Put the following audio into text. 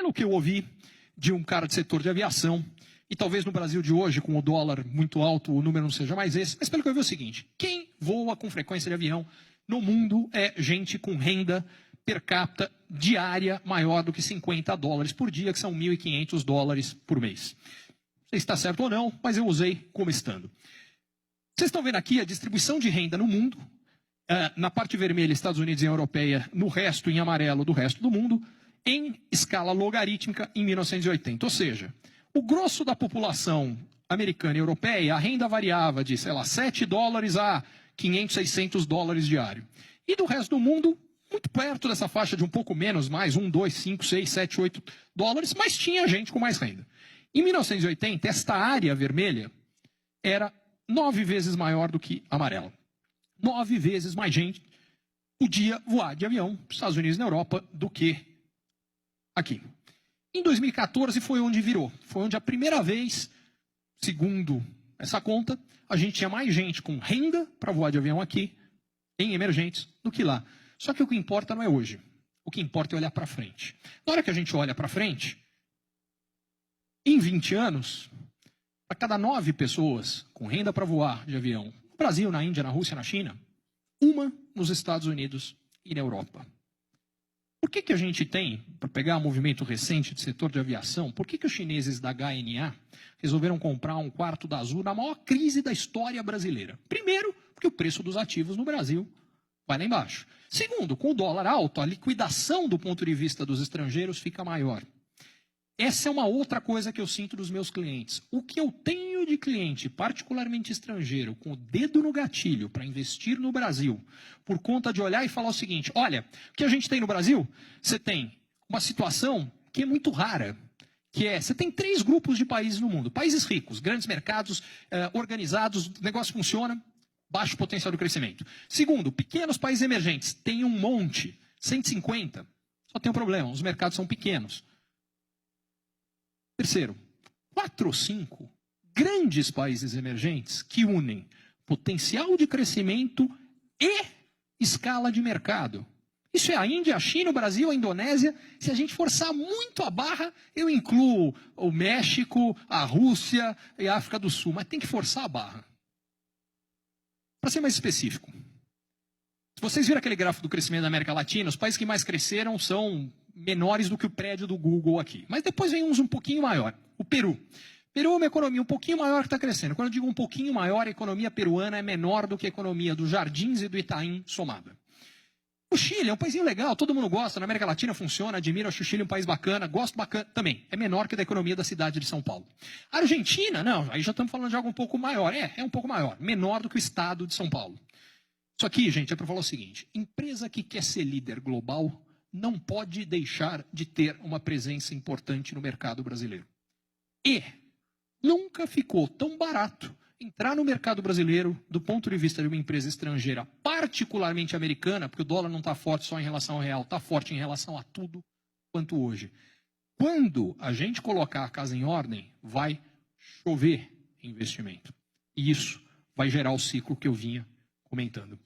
o que eu ouvi de um cara do setor de aviação, e talvez no Brasil de hoje, com o dólar muito alto, o número não seja mais esse, mas pelo que eu vi é o seguinte: quem voa com frequência de avião no mundo é gente com renda per capita diária maior do que $50 por dia, que são $1.500 por mês. Não sei se está certo ou não, mas eu usei como estando. Vocês estão vendo aqui a distribuição de renda no mundo, na parte vermelha, Estados Unidos e Europeia, no resto, em amarelo, do resto do mundo, em escala logarítmica em 1980. Ou seja, o grosso da população americana e europeia, a renda variava de, sei lá, $7 a $500, $600 diário. E do resto do mundo, muito perto dessa faixa de um pouco menos, mais, 1, 2, 5, 6, 7, $8, mas tinha gente com mais renda. Em 1980, esta área vermelha era 9 vezes maior do que a amarela. 9 vezes mais gente podia voar de avião para os Estados Unidos e na Europa do que aqui. Em 2014 foi onde virou. Foi onde a primeira vez, segundo essa conta, a gente tinha mais gente com renda para voar de avião aqui, em emergentes, do que lá. Só que o que importa não é hoje. O que importa é olhar para frente. Na hora que a gente olha para frente, em 20 anos, para cada 9 pessoas com renda para voar de avião, no Brasil, na Índia, na Rússia, na China, uma nos Estados Unidos e na Europa. Por que a gente tem, para pegar um movimento recente do setor de aviação, por que os chineses da HNA resolveram comprar um quarto da Azul na maior crise da história brasileira? Primeiro, porque o preço dos ativos no Brasil vai lá embaixo. Segundo, com o dólar alto, a liquidação do ponto de vista dos estrangeiros fica maior. Essa é uma outra coisa que eu sinto dos meus clientes. O que eu tenho de cliente, particularmente estrangeiro, com o dedo no gatilho para investir no Brasil, por conta de olhar e falar o seguinte: olha, o que a gente tem no Brasil, você tem uma situação que é muito rara, que é, você tem 3 grupos de países no mundo. Países ricos, grandes mercados, organizados, o negócio funciona, baixo potencial de crescimento. Segundo, pequenos países emergentes, tem um monte, 150, só tem um problema, os mercados são pequenos. Terceiro, 4 ou 5 grandes países emergentes que unem potencial de crescimento e escala de mercado. Isso é a Índia, a China, o Brasil, a Indonésia. Se a gente forçar muito a barra, eu incluo o México, a Rússia e a África do Sul, mas tem que forçar a barra. Para ser mais específico, se vocês viram aquele gráfico do crescimento da América Latina, os países que mais cresceram são menores do que o prédio do Google aqui. Mas depois vem uns um pouquinho maior. O Peru. Peru é uma economia um pouquinho maior que está crescendo. Quando eu digo um pouquinho maior, a economia peruana é menor do que a economia dos Jardins e do Itaim somada. O Chile é um paísinho legal, todo mundo gosta, na América Latina funciona, admiro, acho o Chile um país bacana, gosto bacana também. É menor que a da economia da cidade de São Paulo. A Argentina, não, aí já estamos falando de algo um pouco maior. É um pouco maior, menor do que o estado de São Paulo. Isso aqui, gente, é para falar o seguinte: empresa que quer ser líder global não pode deixar de ter uma presença importante no mercado brasileiro. E nunca ficou tão barato entrar no mercado brasileiro do ponto de vista de uma empresa estrangeira, particularmente americana, porque o dólar não está forte só em relação ao real, está forte em relação a tudo quanto hoje. Quando a gente colocar a casa em ordem, vai chover investimento. E isso vai gerar o ciclo que eu vinha comentando.